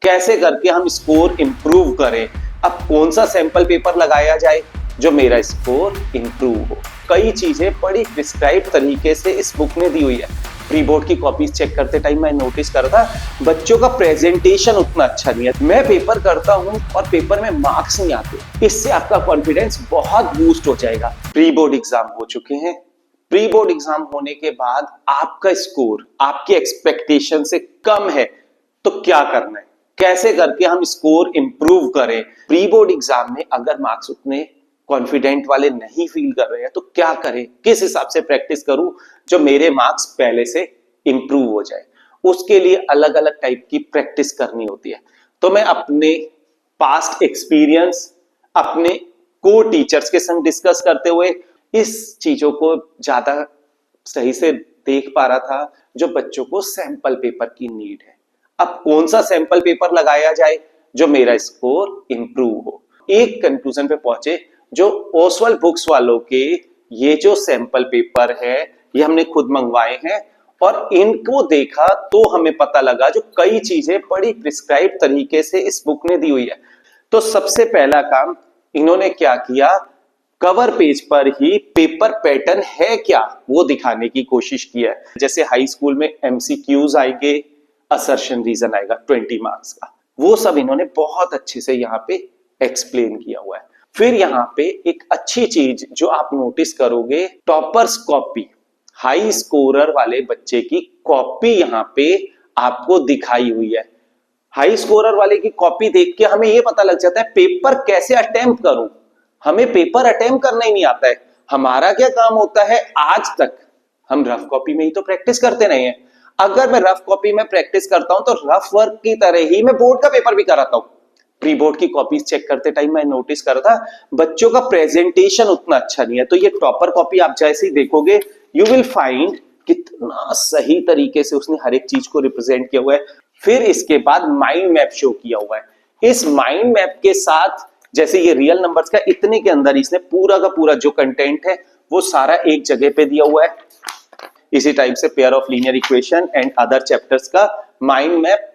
कैसे करके हम स्कोर इंप्रूव करें। अब कौन सा सैंपल पेपर लगाया जाए जो मेरा स्कोर इंप्रूव हो। कई चीजें बड़ी प्रिस्क्राइब तरीके से इस बुक में दी हुई है। प्री बोर्ड की कॉपीज चेक करते टाइम मैं नोटिस करता बच्चों का प्रेजेंटेशन उतना अच्छा नहीं है। मैं पेपर करता हूं और पेपर में मार्क्स नहीं आते, इससे आपका कॉन्फिडेंस बहुत बूस्ट हो जाएगा। प्री बोर्ड एग्जाम हो चुके हैं। प्री बोर्ड एग्जाम होने के बाद आपका स्कोर आपकी एक्सपेक्टेशन से कम है, तो क्या करना है, कैसे करके हम स्कोर इंप्रूव करें। प्री बोर्ड एग्जाम में अगर मार्क्स उतने कॉन्फिडेंट वाले नहीं फील कर रहे हैं तो क्या करें, किस हिसाब से प्रैक्टिस करूं जो मेरे मार्क्स पहले से इंप्रूव हो जाए। उसके लिए अलग अलग टाइप की प्रैक्टिस करनी होती है। तो मैं अपने पास्ट एक्सपीरियंस अपने को टीचर्स के संग डिस्कस करते हुए इस चीजों को ज्यादा सही से देख पा रहा था जो बच्चों को सैंपल पेपर की नीड है। अब कौन सा सैंपल पेपर लगाया जाए जो मेरा स्कोर इंप्रूव हो। एक कंक्लूजन पे पहुंचे जो ओसवाल बुक्स वालों के ये जो सैंपल पेपर है ये हमने खुद मंगवाए हैं और इनको देखा तो हमें पता लगा जो कई चीजें बड़ी प्रिस्क्राइब तरीके से इस बुक ने दी हुई है। तो सबसे पहला काम इन्होंने क्या किया, कवर पेज पर ही पेपर पैटर्न है क्या वो दिखाने की कोशिश की है। जैसे हाई स्कूल में एमसीक्यूज आएंगे, असर्शन रीजन आएगा 20 मार्क्स का, वो सब इन्होंने बहुत अच्छे से यहाँ पे एक्सप्लेन किया हुआ है। फिर यहाँ पे एक अच्छी चीज जो आप नोटिस करोगे, टॉपर्स कॉपी, हाई स्कोरर वाले बच्चे की कॉपी यहाँ पे आपको दिखाई हुई है। हाई स्कोरर वाले की कॉपी देख के हमें यह पता लग जाता है पेपर कैसे अटेम्प्ट करूं। हमें पेपर अटेम्प्ट करना ही नहीं आता है। हमारा क्या काम होता है, आज तक हम रफ कॉपी में ही तो प्रैक्टिस करते रहे हैं। अगर मैं रफ कॉपी में प्रैक्टिस करता हूं तो रफ वर्क की तरह ही मैं बोर्ड का पेपर भी कराता हूं। प्री बोर्ड की कॉपीज चेक करते टाइम मैं नोटिस करता बच्चों का प्रेजेंटेशन उतना अच्छा नहीं है। तो ये टॉपर कॉपी आप जैसे ही देखोगे यू विल फाइंड कितना सही तरीके से उसने हर एक चीज को रिप्रेजेंट किया हुआ है। फिर इसके बाद माइंड मैप शो किया हुआ है। इस माइंड मैप के साथ जैसे ये रियल नंबर्स का इतने के अंदर इसने पूरा का पूरा जो कंटेंट है वो सारा एक जगह पे दिया हुआ है। इसी टाइप से pair of linear equation and other chapters का माइंड मैप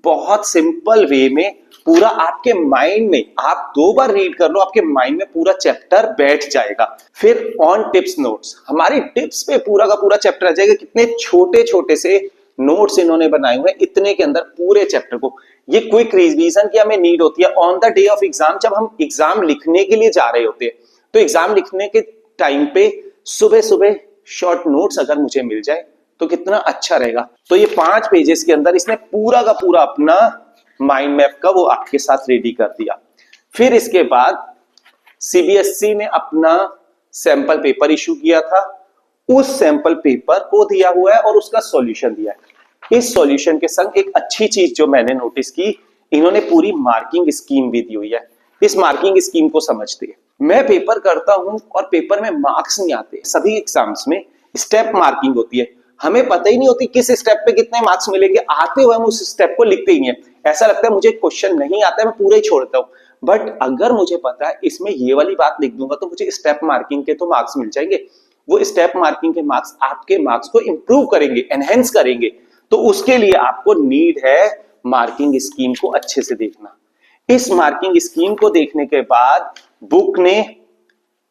बहुत सिंपल वे में पूरा आपके माइंड में, आप 2 बार रीड कर लो आपके माइंड में पूरा चैप्टर बैठ जाएगा। फिर ऑन टिप्स नोट्स, हमारी टिप्स पे पूरा का पूरा चैप्टर आ जाएगा। कितने छोटे छोटे से नोट्स इन्होंने बनाए हुए हैं इतने के अंदर पूरे चैप्टर को। ये क्विक रिवीजन की हमें नीड होती है on the day of exam. जब हम एग्जाम लिखने के लिए जा रहे होते हैं तो एग्जाम लिखने के टाइम पे सुबह सुबह शॉर्ट नोट्स अगर मुझे मिल जाए तो कितना अच्छा रहेगा। तो ये 5 पेजेस के अंदर इसने पूरा का पूरा अपना माइंड मैप का वो आपके साथ रेडी कर दिया। फिर इसके बाद सीबीएसई ने अपना सैंपल पेपर इशू किया था, उस सैंपल पेपर को दिया हुआ है और उसका सॉल्यूशन दिया है। इस सॉल्यूशन के संग एक अच्छी चीज जो मैंने नोटिस की, इन्होंने पूरी मार्किंग स्कीम भी दी हुई है। इस मार्किंग स्कीम को समझते हैं। मैं पेपर करता हूं और पेपर में मार्क्स नहीं आते। सभी एग्जाम्स में स्टेप मार्किंग होती है, हमें पता ही नहीं होती किस स्टेप पे कितने मार्क्स मिलेंगे। आते हुए हम उस स्टेप को लिखते ही नहीं है। ऐसा लगता है मुझे क्वेश्चन नहीं आता है मैं पूरा ही छोड़ता हूं। बट अगर मुझे पता है इसमें ये वाली बात लिख दूंगा तो मुझे स्टेप मार्किंग के तो मार्क्स मिल जाएंगे। वो स्टेप मार्किंग के मार्क्स आपके मार्क्स को इंप्रूव करेंगे, एनहेंस करेंगे। तो उसके लिए आपको नीड है मार्किंग स्कीम को अच्छे से देखना। इस मार्किंग स्कीम को देखने के बाद बुक ने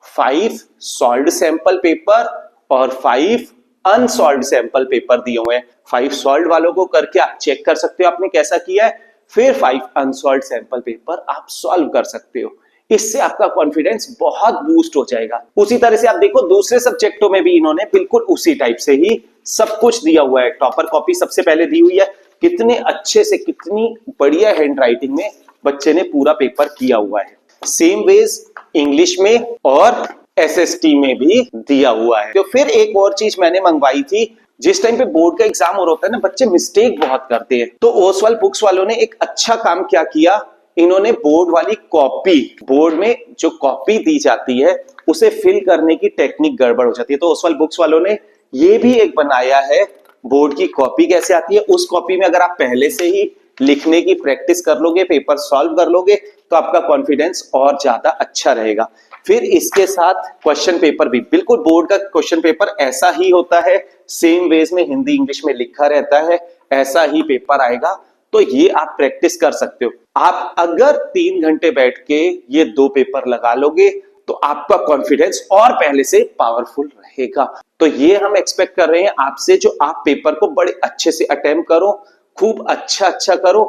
5 सॉल्व्ड सैंपल पेपर और 5 अनसॉल्व्ड सैंपल पेपर दिए हुए हैं। 5 सॉल्व्ड वालों को करके आप चेक कर सकते हो आपने कैसा किया है, फिर 5 अनसॉल्व्ड सैंपल पेपर आप सॉल्व कर सकते हो। इससे आपका कॉन्फिडेंस बहुत बूस्ट हो जाएगा। उसी तरह से आप देखो दूसरे सब्जेक्टों में भी इन्होंने बिल्कुल उसी टाइप से ही सब कुछ दिया हुआ है। टॉपर कॉपी सबसे पहले दी हुई है, कितने अच्छे से कितनी बढ़िया हैंड राइटिंग में बच्चे ने पूरा पेपर किया हुआ है। सेम वेज इंग्लिश में और एसएसटी में भी दिया हुआ है। तो फिर एक और चीज मैंने मंगवाई थी, जिस टाइम पे बोर्ड का एग्जाम हो रहा होता है ना, बच्चे मिस्टेक बहुत करते हैं। तो ओसवाल बुक्स वालों ने एक अच्छा काम क्या किया, इन्होंने बोर्ड वाली कॉपी, बोर्ड में जो कॉपी दी जाती है उसे फिल करने की टेक्निक गड़बड़ हो जाती है। तो ओसवाल बुक्स वालों ने ये भी एक बनाया है, बोर्ड की कॉपी कैसे आती है। उस कॉपी में अगर आप पहले से ही लिखने की प्रैक्टिस कर लोगे, पेपर सॉल्व कर लोगे तो आपका कॉन्फिडेंस और ज्यादा अच्छा रहेगा। फिर इसके साथ क्वेश्चन पेपर भी बिल्कुल बोर्ड का क्वेश्चन पेपर ऐसा ही होता है, सेम वेज में हिंदी इंग्लिश में लिखा रहता है, ऐसा ही पेपर आएगा। तो ये आप प्रैक्टिस कर सकते हो। आप अगर 3 घंटे बैठ के ये 2 पेपर लगा लोगे तो आपका कॉन्फिडेंस और पहले से पावरफुल रहेगा। तो ये हम एक्सपेक्ट कर रहे हैं आपसे, जो आप पेपर को बड़े अच्छे से अटेम्प्ट करो, खूब अच्छा करो।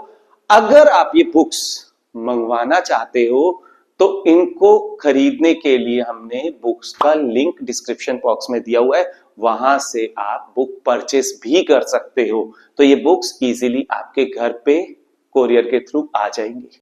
अगर आप ये बुक्स मंगवाना चाहते हो तो इनको खरीदने के लिए हमने बुक्स का लिंक डिस्क्रिप्शन बॉक्स में दिया हुआ है, वहां से आप बुक परचेस भी कर सकते हो। तो ये बुक्स इजीली आपके घर पे कोरियर के थ्रू आ जाएंगी।